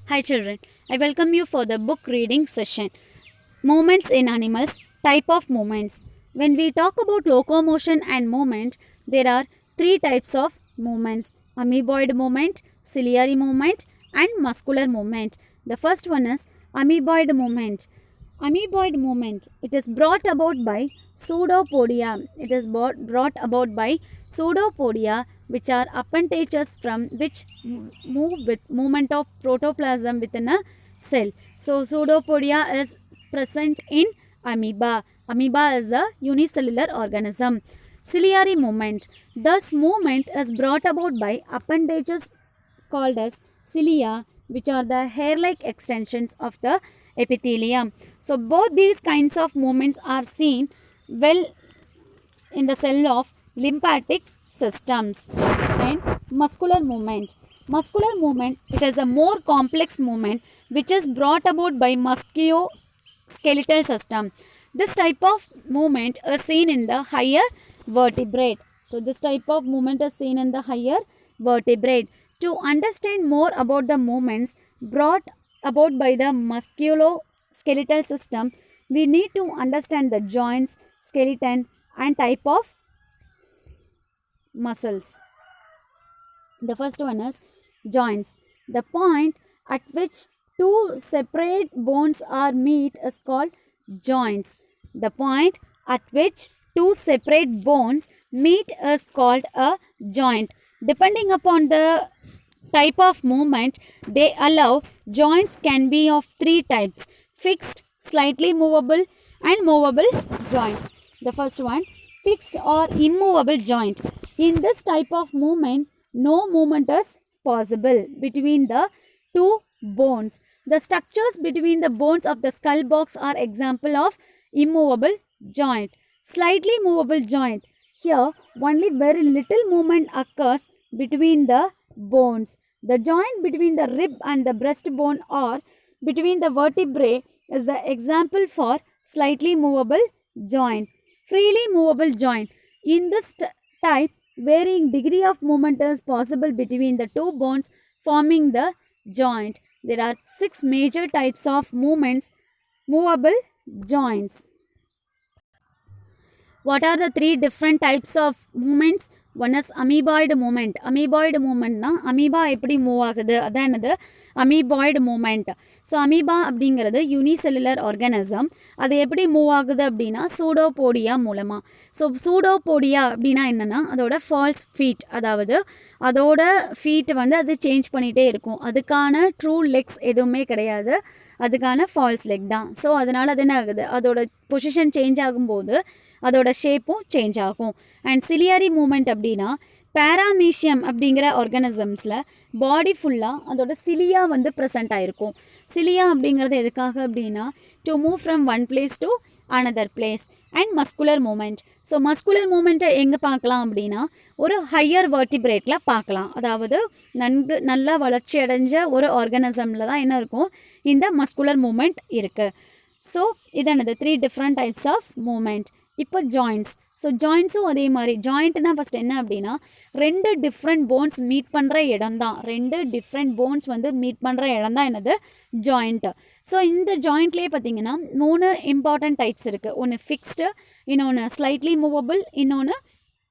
Hi children, I welcome you for the book reading session. Movements in animals, type of movements. When we talk about locomotion and movement, there are three types of movements: amoeboid movement, ciliary movement, and muscular movement. The first one is amoeboid movement. Amoeboid movement, it is brought about by pseudopodia. It is brought about by pseudopodia, which are appendages from which move with movement of protoplasm within a cell. So pseudopodia is present in amoeba. Amoeba is a unicellular organism. Ciliary movement. This movement is brought about by appendages called as cilia, which are the hair-like extensions of the epithelium. So both these kinds of movements are seen well in the cell of lymphatic systems. And muscular movement. Muscular movement, it is a more complex movement which is brought about by musculoskeletal system. This type of movement is seen in the higher vertebrate. So this type of movement is seen in the higher vertebrate. To understand more about the movements brought about by the musculoskeletal system, we need to understand the joints, skeleton, and type of muscles. The first one is joints. The point at which two separate bones are meet is called joints. The point at which two separate bones meet is called a joint. Depending upon the type of movement they allow, joints can be of three types: fixed, slightly movable, and movable joint. The first one, fixed or immovable joint. In this type of movement, no movement is possible between the two bones. The structures between the bones of the skull box are example of immovable joint. Slightly movable joint. Here, only very little movement occurs between the bones. The joint between the rib and the breastbone or between the vertebrae is the example for slightly movable joint. Freely movable joint. In this type, varying degree of movement is possible between the two bones forming the joint. There are 6 major types of movable joints. What are the 3 different types of movements? One is amoeboid movement. Amoeboid movement na amoeba எப்படி move ஆகுது அதான் என்னது amoeboid moment. So amoeba அப்படிங்கிறது unicellular organism. அது எப்படி move ஆகுது அப்படின்னா pseudopodia மூலமாக. ஸோ சூடோபோடியா அப்படின்னா என்னென்னா அதோட ஃபால்ஸ் ஃபீட், அதாவது அதோட ஃபீட் வந்து அது சேஞ்ச் பண்ணிகிட்டே இருக்கும். அதுக்கான ட்ரூ லெக்ஸ் எதுவுமே கிடையாது, அதுக்கான ஃபால்ஸ் லெக் தான். ஸோ அதனால் அது என்ன ஆகுது, அதோட பொசிஷன் சேஞ்ச் ஆகும்போது அதோட ஷேப்பும் சேஞ்ச் ஆகும். அண்ட் சிலியரி மூமெண்ட் அப்படின்னா பேராமீஷியம் அப்படிங்கிற ஆர்கானிசம்ஸில் பாடி ஃபுல்லாக அதோட சிலியா வந்து ப்ரெசென்ட் ஆகிருக்கும். சிலியா அப்படிங்கிறது எதுக்காக அப்படின்னா to move from one place to another place. And muscular movement. So muscular மூமெண்ட்டை எங்கே பார்க்கலாம் அப்படின்னா ஒரு ஹையர் வெர்டிபிரேட்டில் பார்க்கலாம். அதாவது நல்லா வளர்ச்சி அடைஞ்ச ஒரு ஆர்கானிசமில் தான் என்ன இருக்கும், இந்த மஸ்குலர் மூமெண்ட் இருக்குது. ஸோ இதானது 3 டிஃப்ரெண்ட் டைப்ஸ் ஆஃப் மூமெண்ட். இப்போ ஜாயின்ட்ஸ். ஸோ ஜாயின்ட்ஸும் அதே மாதிரி. ஜாயிண்ட்னா ஃபஸ்ட் என்ன அப்படின்னா 2 டிஃப்ரெண்ட் போன்ஸ் மீட் பண்ணுற இடம் தான். 2 டிஃப்ரெண்ட் போன்ஸ் வந்து மீட் பண்ணுற இடம் தான் என்னது, ஜாயிண்ட்டு. ஸோ இந்த ஜாயிண்ட்லேயே பார்த்தீங்கன்னா 3 இம்பார்ட்டன்ட் டைப்ஸ் இருக்குது. ஒன்று ஃபிக்ஸ்டு, இன்னொன்று ஸ்லைட்லி மூவபிள், இன்னொன்று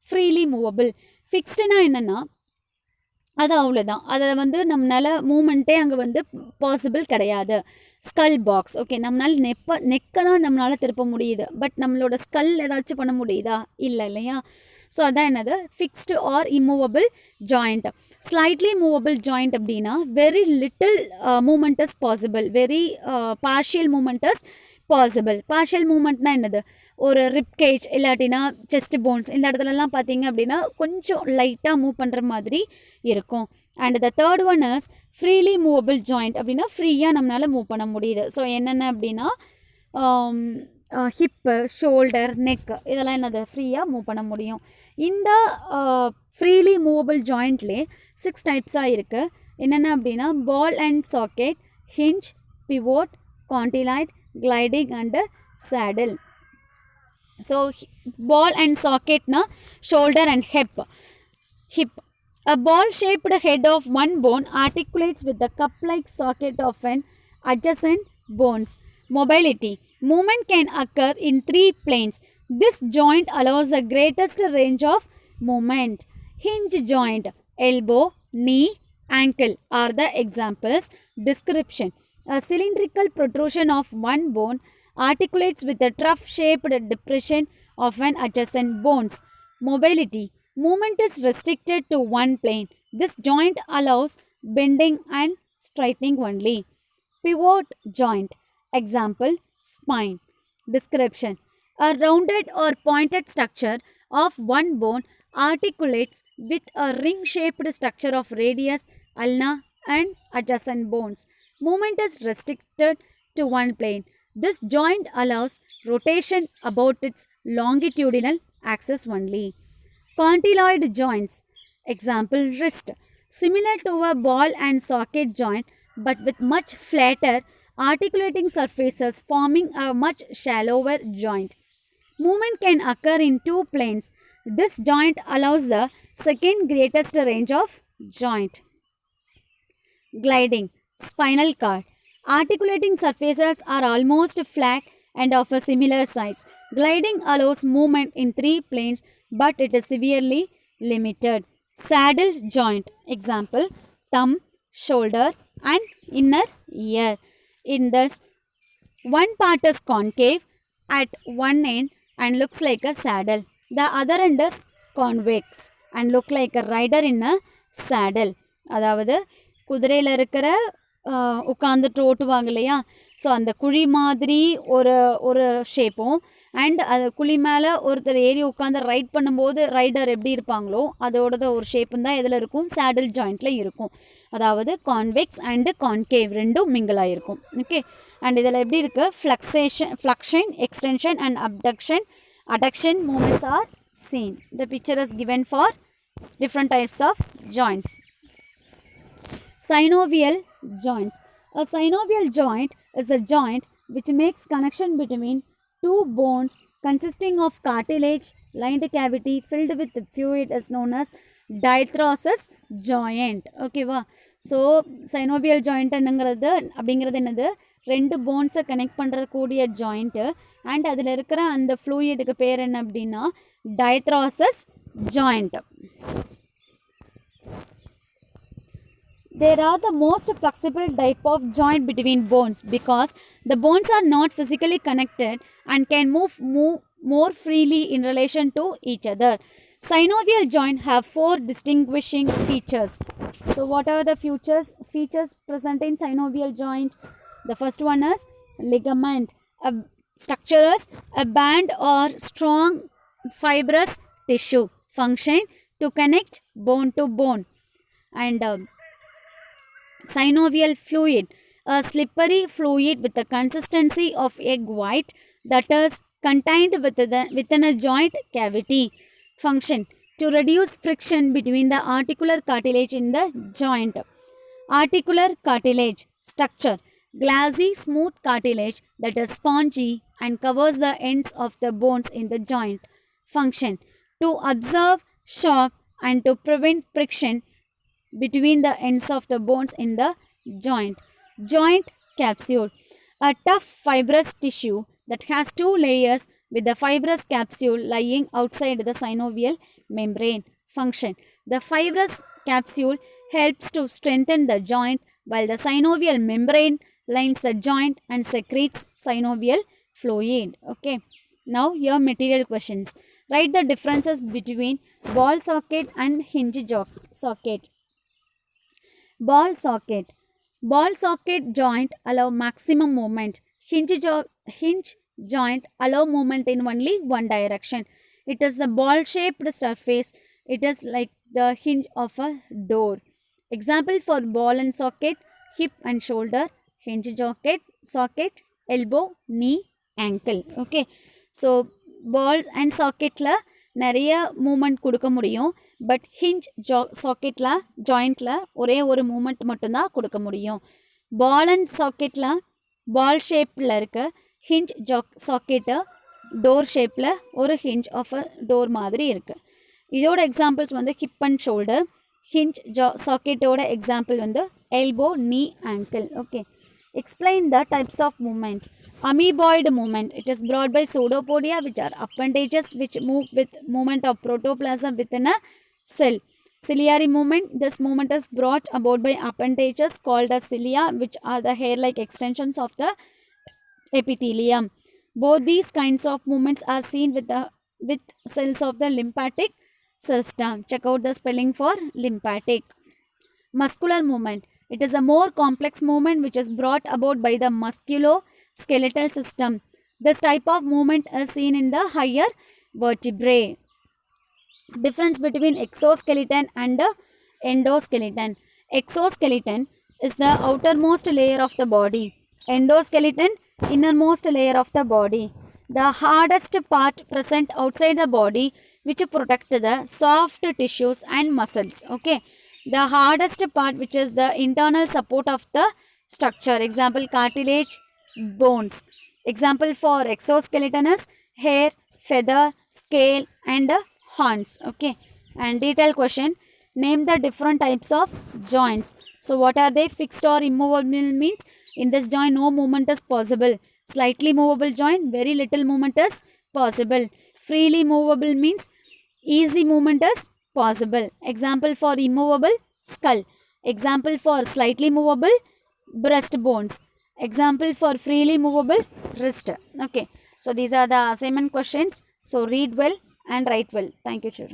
ஃப்ரீலி மூவபிள். ஃபிக்ஸ்டுனா என்னென்னா அது அவ்வளோதான், அதை வந்து நம்மளால் மூமெண்ட்டே அங்கே வந்து பாசிபிள் கிடையாது. ஸ்கல் பாக்ஸ், ஓகே, நம்மளால் நெக்கை தான் நம்மளால் திருப்ப முடியுது, பட் நம்மளோட ஸ்கல் ஏதாச்சும் பண்ண முடியுதா, இல்லை இல்லையா. ஸோ அதான் என்னது fixed or immovable joint. Slightly movable joint அப்படின்னா very little movement is possible, very partial movement is possible. Partial மூமெண்ட்னா என்னது, ஒரு ரிப் கேஜ் இல்லாட்டினா செஸ்ட் போன்ஸ் இந்த இடத்துலலாம் பார்த்தீங்க அப்படின்னா கொஞ்சம் லைட்டாக மூவ் பண்ணுற மாதிரி இருக்கும். And the third one is freely movable joint. அப்படின்னா ஃப்ரீயாக நம்மளால் மூவ் பண்ண முடியுது. ஸோ என்னென்ன அப்படின்னா ஹிப்பு, ஷோல்டர், நெக் இதெல்லாம் என்னது ஃப்ரீயாக மூவ் பண்ண முடியும். இந்த ஃப்ரீலி மூவபிள் ஜாயிண்ட்லே 6 டைப்ஸாக இருக்குது. என்னென்ன அப்படின்னா ball and socket, hinge, pivot, condyloid, gliding and saddle. So ball and socket na shoulder and hip. A ball-shaped head of one bone articulates with the cup-like socket of an adjacent bones. Mobility. Movement can occur in three planes. This joint allows the greatest range of movement. Hinge joint. Elbow, knee, ankle are the examples. Description. A cylindrical protrusion of one bone articulates with a trough-shaped depression of an adjacent bones. Mobility. Movement is restricted to one plane. This joint allows bending and straightening only. Pivot joint. Example, spine. Description. A rounded or pointed structure of one bone articulates with a ring-shaped structure of radius, ulna and adjacent bones. Movement is restricted to one plane. This joint allows rotation about its longitudinal axis only. Condyloid joints. Example, wrist. Similar to a ball and socket joint but with much flatter articulating surfaces forming a much shallower joint. Movement can occur in two planes. This joint allows the second greatest range of joint. Gliding. Spinal cord. Articulating surfaces are almost flat and of a similar size. Gliding allows movement in three planes but it is severely limited. Saddle joint. Example, thumb, shoulder and inner ear. In this, one part is concave at one end and looks like a saddle. The other end is convex and look like a rider in a saddle. அதாவது குதிரையில் இருக்கிற உட்காந்துட்டு ஓட்டுவாங்க இல்லையா, so அந்த குழி மாதிரி ஒரு ஷேப்பும் அண்ட் அது குழி மேலே ஒருத்தர் ஏறி உட்காந்து ரைட் பண்ணும்போது ரைடர் எப்படி இருப்பாங்களோ அதோட ஒரு ஷேப்பும் தான் இதில் இருக்கும், சேடில் ஜாயிண்டில் இருக்கும். அதாவது கான்வெக்ஸ் அண்டு கான்கேவ் ரெண்டும் மிங்கிளாக இருக்கும். ஓகே, அண்ட் இதில் எப்படி இருக்குது, flexion, extension and adduction movements are seen. The picture is given for different types of joints. Synovial joints. A synovial joint is a joint which makes connection between two bones consisting of cartilage lined cavity filled with fluid is known as diathesis joint. ஓகேவா, so synovial joint அப்படிங்கிறது என்னது, ரெண்டு போன்ஸை connect பண்ணுறக்கூடிய joint and அதில் இருக்கிற அந்த ஃப்ளூயிடுக்கு பேர் என்ன அப்படின்னா diathesis joint. They are the most flexible type of joint between bones because the bones are not physically connected and can move more freely in relation to each other. Synovial joint have four distinguishing features. So what are the features present in synovial joint? The first one is ligament. A structure is a band or strong fibrous tissue function to connect bone to bone. And synovial fluid, a slippery fluid with the consistency of egg white that is contained within a joint cavity. Function, to reduce friction between the articular cartilage in the joint. Articular cartilage. Structure, glassy smooth cartilage that is spongy and covers the ends of the bones in the joint. Function, to absorb shock and to prevent friction between the ends of the bones in the joint. Joint capsule, a tough fibrous tissue that has two layers with the fibrous capsule lying outside the synovial membrane. Function, the fibrous capsule helps to strengthen the joint while the synovial membrane lines the joint and secretes synovial fluid. Okay, now your material questions. Write the differences between ball socket and hinge socket. Ball socket. Ball socket joint allow maximum movement. Hinge joint allow movement in only one direction. It is a ball shaped surface. It is like the hinge of a door. Example for ball and socket: hip and shoulder, hinge socket, elbow, knee, ankle. Okay, so ball and socket la நிறைய moment கொடுக்க முடியும், but hinge சாக்கெட்டில் ஜாயிண்டில் ஒரே ஒரு moment மட்டும்தான் கொடுக்க முடியும். Ball and சாக்கெட்டில் பால் ஷேப்பில் இருக்க ஹிஞ்ச் சாக்கெட்டு டோர் ஷேப்பில் ஒரு ஹிஞ்ச் ஆஃப் அ டோர் மாதிரி இருக்குது. இதோட எக்ஸாம்பிள்ஸ் வந்து hip and shoulder, hinge jaw socket oda example வந்து elbow, knee, ankle. Okay, explain the types of movement. Amoeboid movement, it is brought by pseudopodia, which are appendages which move with movement of protoplasm within a cell. Ciliary movement, this movement is brought about by appendages called as cilia, which are the hair-like extensions of the epithelium. Both these kinds of movements are seen with cells of the lymphatic system. Check out the spelling for lymphatic. Muscular movement, it is a more complex movement which is brought about by the musculoskeletal system. This type of movement is seen in the higher vertebrae. Difference between exoskeleton and endoskeleton. Exoskeleton is the outermost layer of the body. Endoskeleton, innermost layer of the body. The hardest part present outside the body which protect the soft tissues and muscles. Okay, the hardest part which is the internal support of the structure. Example, cartilage, bones. Example for exoskeleton is hair, feather, scale and horns. Okay, and detailed question, name the different types of joints. So what are they? Fixed or immovable means in this joint no movement is possible. Slightly movable joint, very little movement is possible. Freely movable means easy movement is possible. Example for immovable, skull. Example for slightly movable, breast bones. Example for freely movable, wrist. Okay, so these are the assignment questions. So read well and write well. Thank you, children.